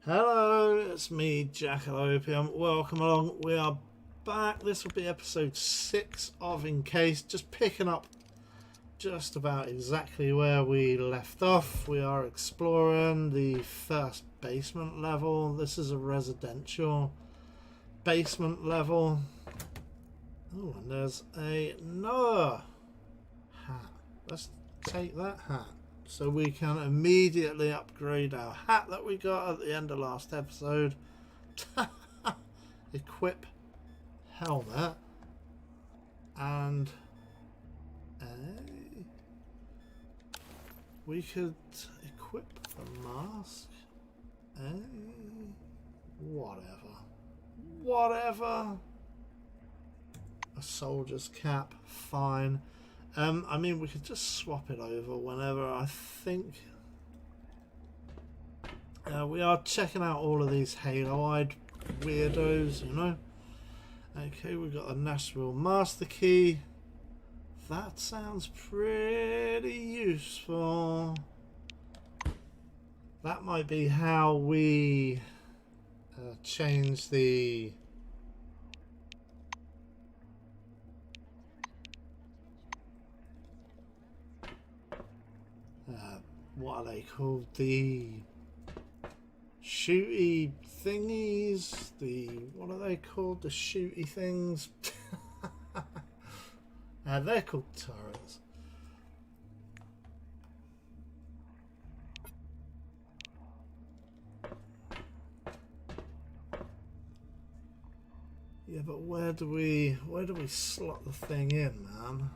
Hello, it's me, Jack-a-Lopium. Welcome along. We are back. This will be episode 6 of Encased. Just picking up just about exactly where we left off. We are exploring the first basement level. This is a residential basement level. Oh, and there's another hat. Let's take that hat. So we can immediately upgrade our hat that we got at the end of last episode. Equip helmet. And we could equip the mask. Whatever. A soldier's cap, fine. I mean, we could just swap it over whenever. I think we are checking out all of these halo-eyed weirdos, you know. Okay, we've got a Nashville Master Key. That sounds pretty useful. That might be how we change the what are they called? The shooty thingies? What are they called? The shooty things? They're called turrets. Yeah, but where do we slot the thing in, man?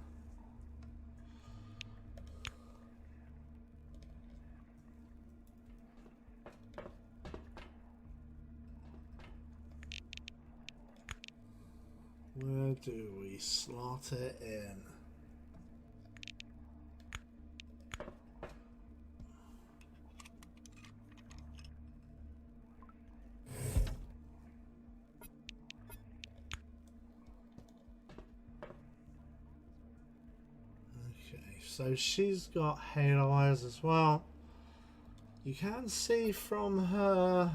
Where do we slot it in? Okay, so she's got halo eyes as well. You can see from her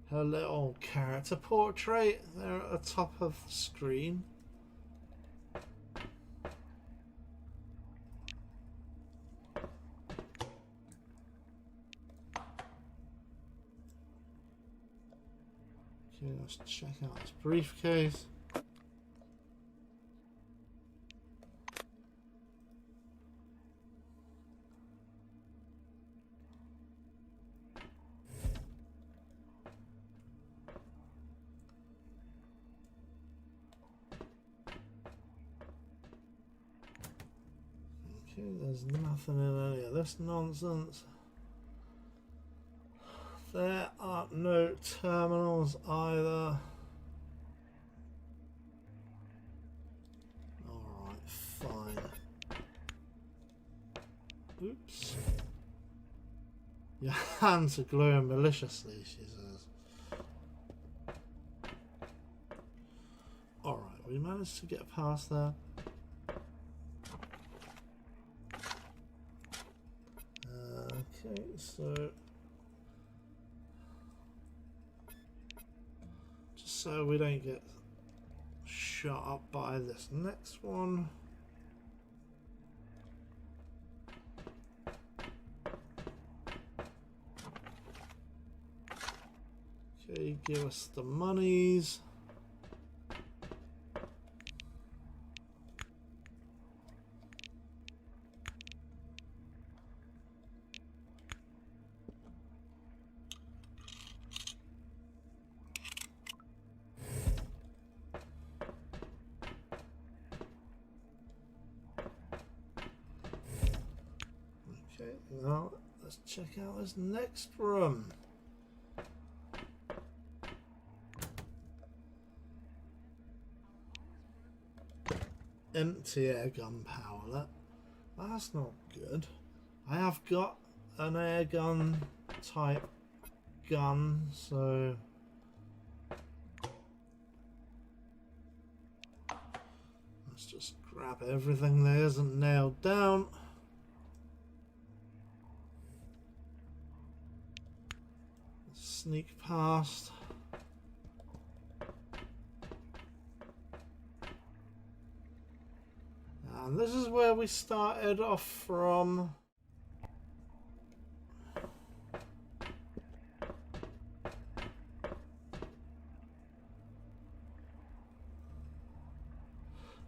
little character portrait there at the top of the screen. Okay, let's check out his briefcase. There's nothing in any of this nonsense. There are no terminals either. Alright, fine. Oops. Your hands are glowing maliciously, she says. Alright, we managed to get past there. Okay, so just so we don't get shot up by this next one. Okay, give us the monies. Now, let's check out this next room. Empty air gun power. That's not good. I have got an air gun type gun, so let's just grab everything that isn't nailed down. sneak past. And this is where we started off from.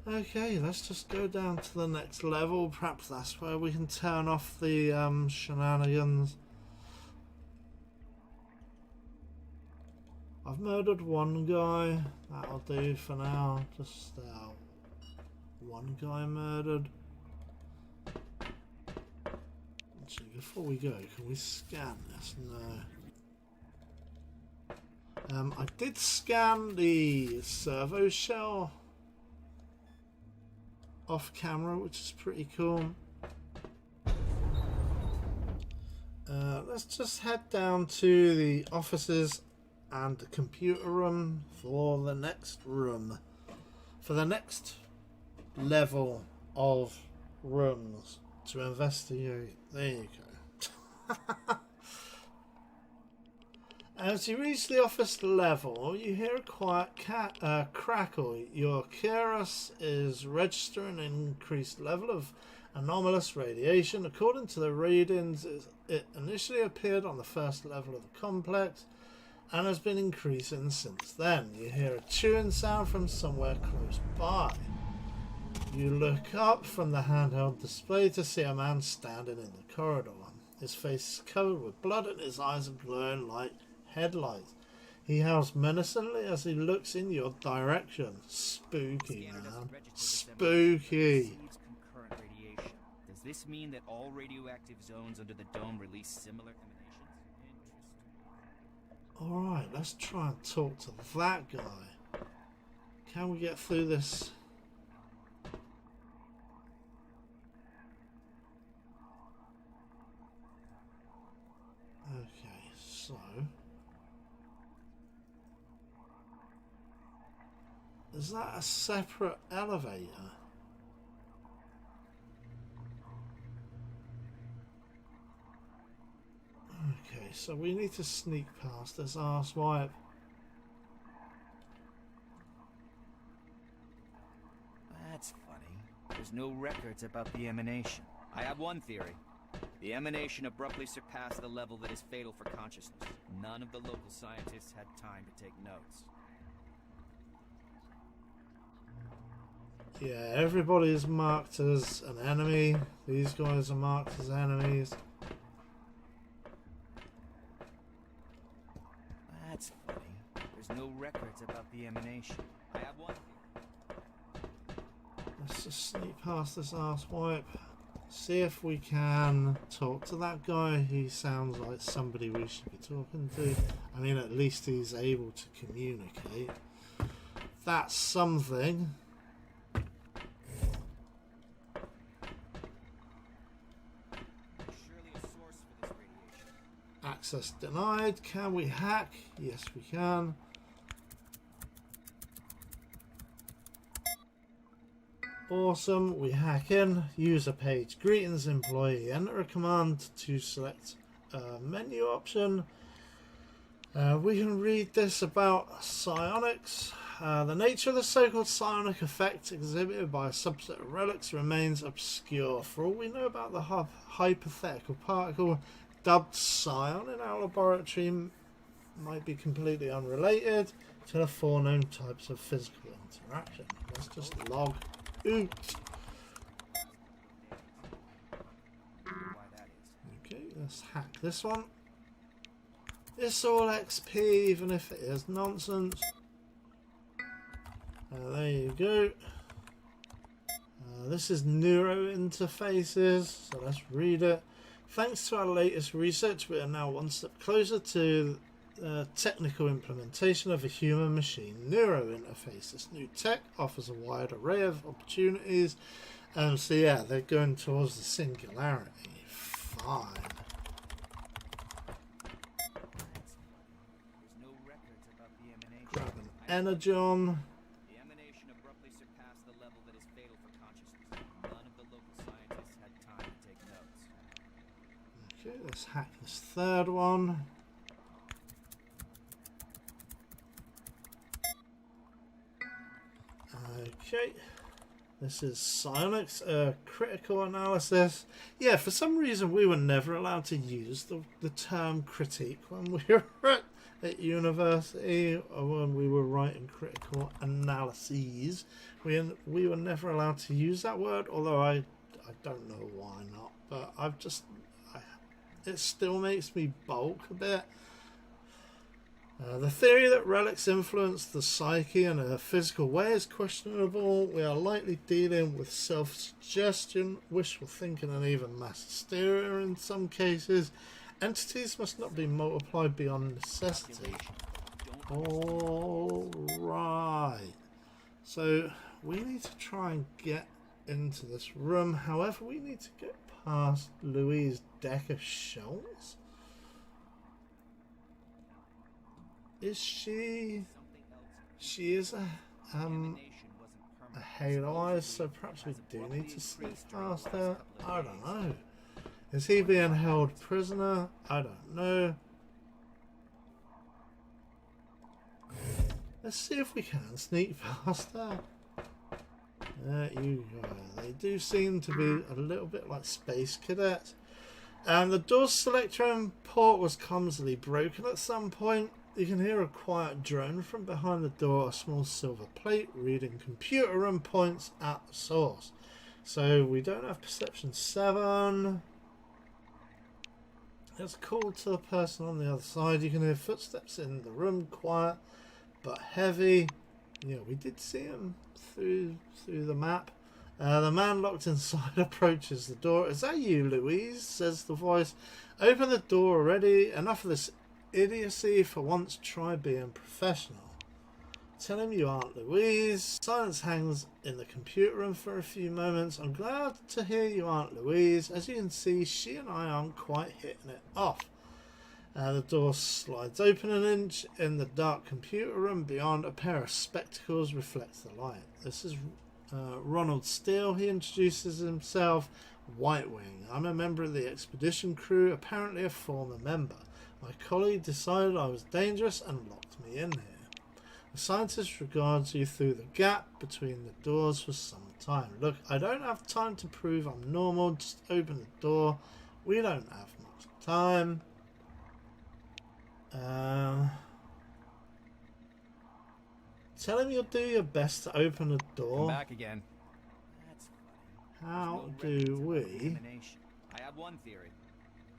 Okay, let's just go down to the next level. Perhaps that's where we can turn off the shenanigans. I've murdered one guy. That'll do for now. Just one guy murdered. Actually, before we go, can we scan this? No. I did scan the servo shell off camera, which is pretty cool. Let's just head down to the offices and the computer room for the next level of rooms to investigate. There you go. As you reach the office level, you hear a quiet crackle. Your Keras is registering an increased level of anomalous radiation. According to the readings, it initially appeared on the first level of the complex and has been increasing since then. You hear a chewing sound from somewhere close by. You look up from the handheld display to see a man standing in the corridor. His face is covered with blood and his eyes are glowing like headlights. He howls menacingly as he looks in your direction. Spooky, man. Spooky. Does this mean that all radioactive zones under the dome release similar emanations? Alright, let's try and talk to that guy. Can we get through this? Okay, so is that a separate elevator? Okay, so we need to sneak past this arsewipe. That's funny. There's no records about the emanation. I have one theory. The emanation abruptly surpassed the level that is fatal for consciousness. None of the local scientists had time to take notes. Yeah, everybody is marked as an enemy. These guys are marked as enemies. That's funny. There's no records about the emanation. I have one theory. Let's just sneak past this arsewipe. See if we can talk to that guy. He sounds like somebody we should be talking to. I mean, at least he's able to communicate. That's something. Surely a source for this radiation. Access denied. Can we hack? Yes, we can. Awesome, we hack in, user page, greetings employee, enter a command to select a menu option. We can read this about psionics. The nature of the so-called psionic effect exhibited by a subset of relics remains obscure. For all we know about the hypothetical particle dubbed psion in our laboratory might be completely unrelated to the four known types of physical interaction. Let's just log out. Okay, let's hack this one. It's all XP, even if it is nonsense. There you go. This is neuro interfaces, so let's read it. Thanks to our latest research, we are now one step closer to technical implementation of a human-machine neuro interface. This new tech offers a wide array of opportunities. So yeah, they're going towards the singularity. Fine. Grab an energon. The emanation abruptly surpassed the level that is fatal for consciousness. None of the local scientists had time to take notes. Okay, let's hack this third one. Okay. This is Psionics, critical analysis. Yeah, for some reason we were never allowed to use the term critique when we were at university, or when we were writing critical analyses. We were never allowed to use that word, although I don't know why not, but it still makes me balk a bit. The theory that relics influence the psyche in a physical way is questionable. We are likely dealing with self-suggestion, wishful thinking, and even mass hysteria in some cases. Entities must not be multiplied beyond necessity. Alright. So, we need to try and get into this room. However, we need to get past Louise Decker-Schultz. Is she is a Halo Eyes, so perhaps we do need to sneak past her. I don't know. Is he being held prisoner? I don't know. Let's see if we can sneak past her. There you go. They do seem to be a little bit like space cadets. And the door selector and port was clumsily broken at some point. You can hear a quiet drone from behind the door, a small silver plate reading computer room points at the source. So we don't have perception 7. Let's call to the person on the other side. You can hear footsteps in the room, quiet but heavy. Yeah, we did see him through the map. The man locked inside approaches the door. Is that you, Louise? Says the voice. Open the door already. Enough of this idiocy. For once, try being professional. Tell him you aren't Louise. Silence hangs in the computer room for a few moments. I'm glad to hear you aren't Louise. As you can see, she and I aren't quite hitting it off. The door slides open an inch. In the dark computer room beyond, a pair of spectacles reflects the light. This is Ronald Steele. He introduces himself. White Wing. I'm a member of the expedition crew, apparently a former member. My colleague decided I was dangerous and locked me in here. The scientist regards you through the gap between the doors for some time. Look, I don't have time to prove I'm normal. Just open the door. We don't have much time. Tell him you'll do your best to open the door. Come back again. How do we? I have one theory.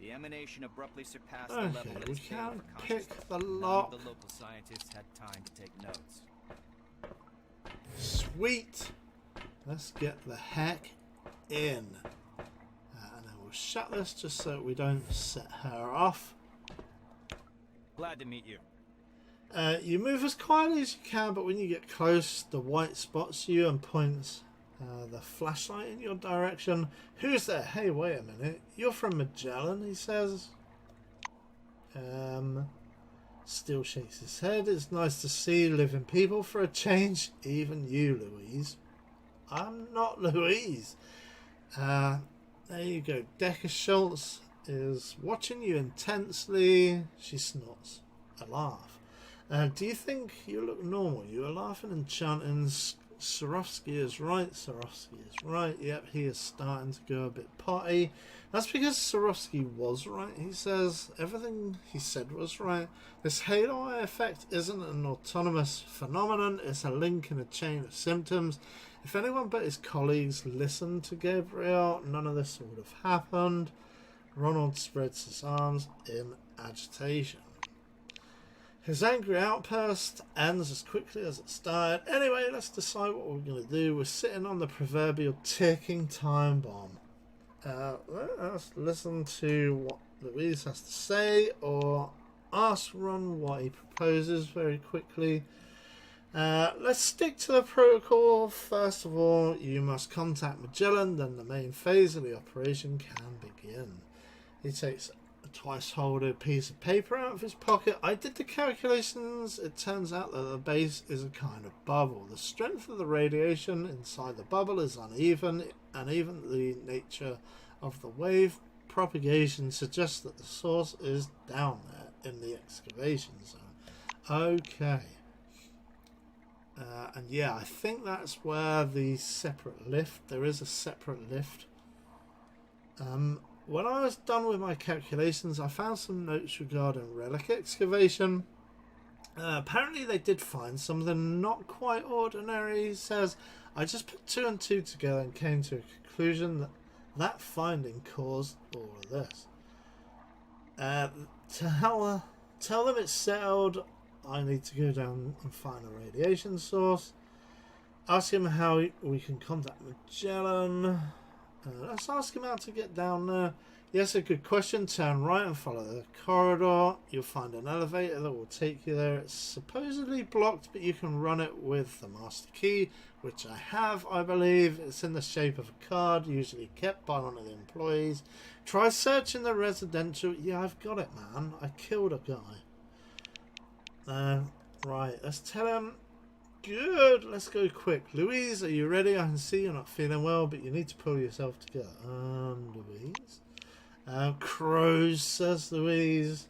The emanation abruptly surpassed the Okay, level that we is fatal can't for pick consciousness. the None lock. of the local scientists had time to take notes. Sweet. Let's get the heck in. And then we'll shut this just so we don't set her off. Glad to meet you. You move as quietly as you can, but when you get close, the white spots you and points the flashlight in your direction. Who's there? Hey, wait a minute. You're from Magellan, he says. Still shakes his head. It's nice to see living people for a change. Even you, Louise. I'm not Louise. There you go. Decker-Schultz is watching you intensely. She snorts a laugh. Do you think you look normal? You are laughing and chanting. Swarovski is right. Swarovski is right. Yep, he is starting to go a bit potty. That's because Swarovski was right. He says everything he said was right. This halo eye effect isn't an autonomous phenomenon. It's a link in a chain of symptoms. If anyone but his colleagues listened to Gabriel, none of this would have happened. Ronald spreads his arms in agitation. His angry outburst ends as quickly as it started. Anyway, let's decide what we're going to do. We're sitting on the proverbial ticking time bomb. Let's listen to what Louise has to say, or ask Ron what he proposes very quickly. Let's stick to the protocol. First of all, you must contact Magellan, then the main phase of the operation can begin. He takes a twice-folded piece of paper out of his pocket. I did the calculations. It turns out that the base is a kind of bubble. The strength of the radiation inside the bubble is uneven, and even the nature of the wave propagation suggests that the source is down there in the excavation zone. Okay. And yeah, I think that's where the separate lift, there is a separate lift. When I was done with my calculations, I found some notes regarding relic excavation. Apparently they did find something not quite ordinary. He says, I just put 2 and 2 together and came to a conclusion that that finding caused all of this. Tell them it's settled. I need to go down and find a radiation source. Ask him how we can contact Magellan. Let's ask him how to get down there. Yes, a good question. Turn right and follow the corridor. You'll find an elevator that will take you there. It's supposedly blocked, but you can run it with the master key, which I have, I believe. It's in the shape of a card, usually kept by one of the employees. Try searching the residential. Yeah, I've got it, man. I killed a guy. Right, let's tell him. Good, let's go quick. Louise, are you ready? I can see you're not feeling well, but you need to pull yourself together. Louise. Crows, says Louise.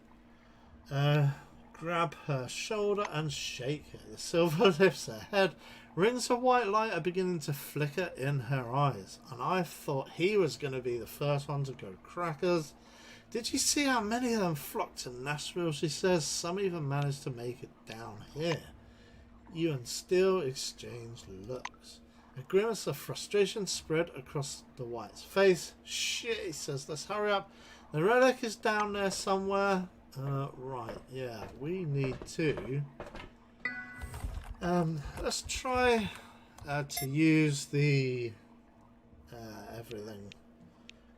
Grab her shoulder and shake her. The silver lifts her head. Rings of white light are beginning to flicker in her eyes. And I thought he was going to be the first one to go crackers. Did you see how many of them flocked to Nashville? She says. Some even managed to make it down here. You and Steele exchanged looks. A grimace of frustration spread across the White's face. Shit, he says, let's hurry up. The relic is down there somewhere. Right, yeah, we need to. Let's try to use the everything.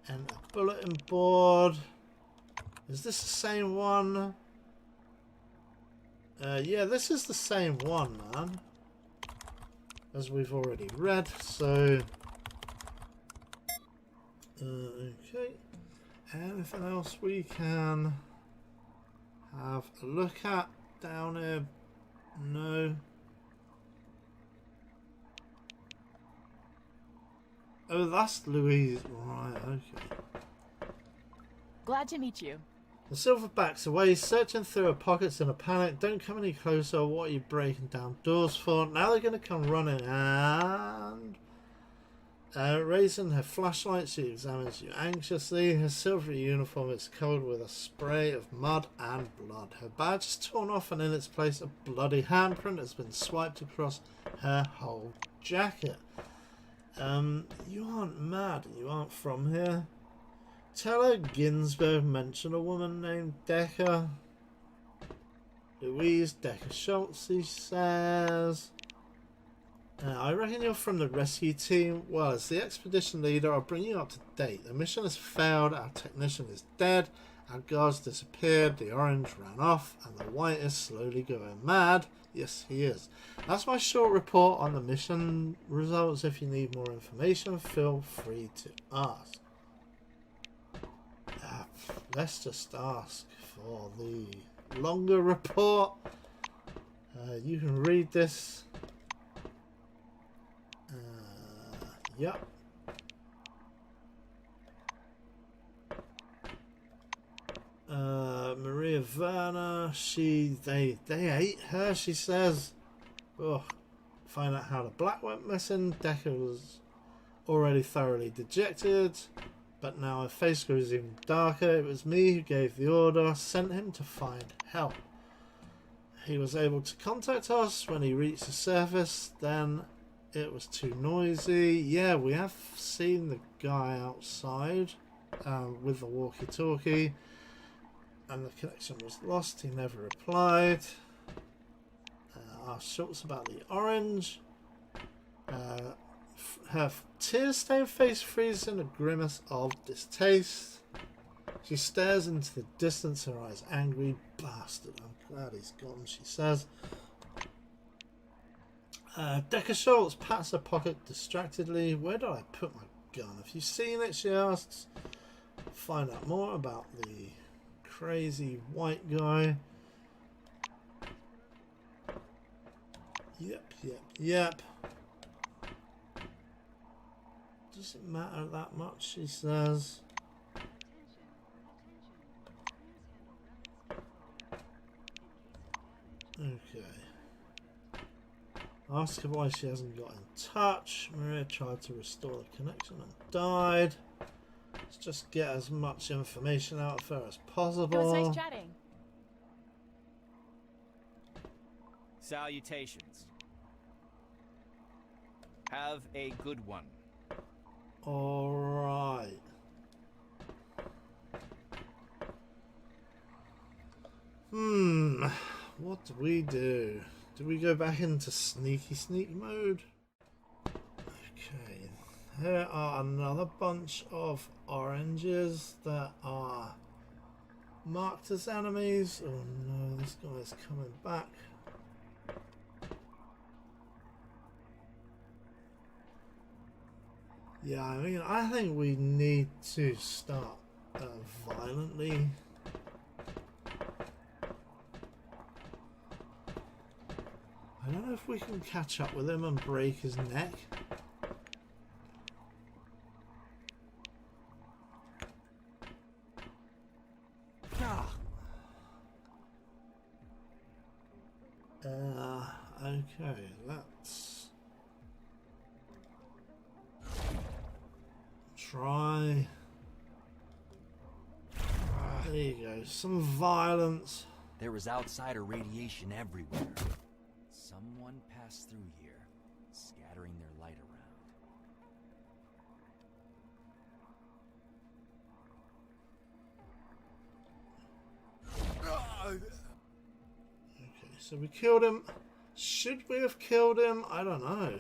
And a bulletin board. Is this the same one? Yeah, this is the same one, man. As we've already read, so... okay. Anything else we can have a look at down here? No. Oh, that's Louise. Right, okay. Glad to meet you. The silver backs away, searching through her pockets in a panic. Don't come any closer. What are you breaking down doors for? Now they're going to come running. And raising her flashlight, she examines you anxiously. Her silvery uniform is covered with a spray of mud and blood. Her badge is torn off, and in its place a bloody handprint has been swiped across her whole jacket. You aren't mad. You aren't from here. Tell her Ginsberg mentioned a woman named Decker. Louise Decker Schultz, he says. I reckon you're from the rescue team. Well, as the expedition leader, I'll bring you up to date. The mission has failed. Our technician is dead. Our guards disappeared. The orange ran off. And the white is slowly going mad. Yes, he is. That's my short report on the mission results. If you need more information, feel free to ask. Let's just ask for the longer report. You can read this. Yep. Maria Werner, they ate her, she says. Oh, find out how the black went missing. Decker was already thoroughly dejected, but now her face grows even darker. It was me who gave the order, sent him to find help. He was able to contact us when he reached the surface, then it was too noisy. Yeah, we have seen the guy outside with the walkie-talkie, and the connection was lost. He never replied. Asked Schultz about the orange. Her tear-stained face freezes in a grimace of distaste. She stares into the distance, her eyes angry. Bastard, I'm glad he's gone, she says. Decker Schultz pats her pocket distractedly. Where did I put my gun? Have you seen it? She asks. Find out more about the crazy white guy. Yep. Doesn't matter that much, she says. Okay. Ask her why she hasn't got in touch. Maria tried to restore the connection and died. Let's just get as much information out of her as possible. It was nice chatting. Salutations. Have a good one. Alright. What do we do? Do we go back into sneak mode? Okay. Here are another bunch of oranges that are marked as enemies. Oh no, this guy's coming back. Yeah, I mean, I think we need to start violently. I don't know if we can catch up with him and break his neck. Okay, let's try. There you go, some violence. There was outsider radiation everywhere. Someone passed through here, scattering their light around. Okay, so we killed him. Should we have killed him? I don't know.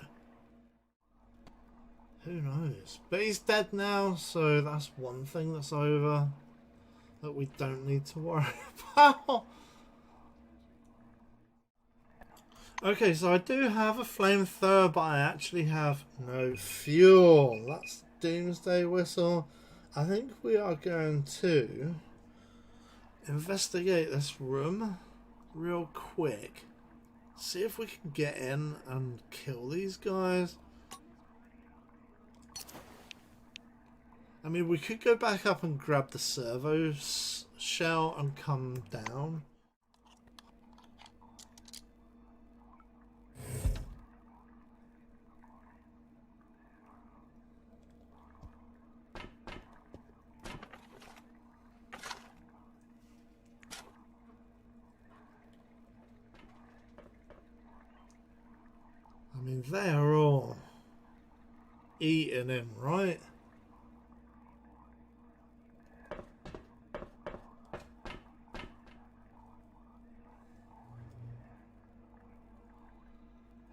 Who knows? But he's dead now, so that's one thing that's over that we don't need to worry about. Okay, so I do have a flamethrower, but I actually have no fuel. That's Doomsday Whistle. I think we are going to investigate this room real quick. See if we can get in and kill these guys. I mean, we could go back up and grab the servo shell and come down. I mean, they are all eating him, right?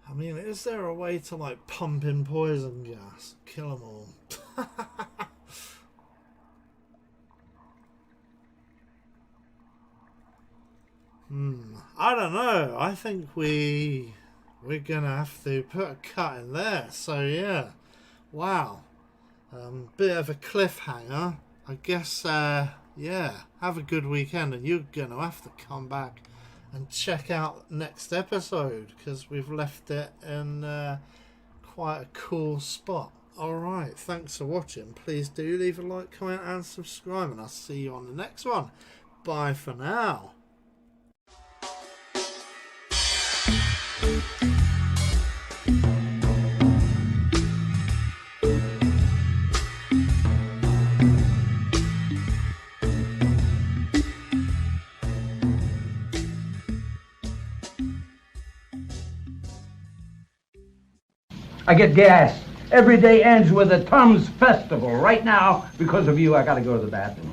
I mean, is there a way to like pump in poison gas? Kill them all. I don't know. I think we're gonna have to put a cut in there. So yeah, wow, bit of a cliffhanger. I guess yeah, have a good weekend, and you're gonna have to come back and check out next episode because we've left it in quite a cool spot. Alright, thanks for watching. Please do leave a like, comment and subscribe, and I'll see you on the next one. Bye for now. I get gas. Every day ends with a Tums Festival. Right now, because of you, I gotta go to the bathroom.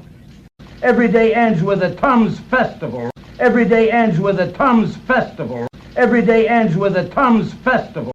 Every day ends with a Tums Festival. Every day ends with a Tums Festival. Every day ends with a Tums Festival.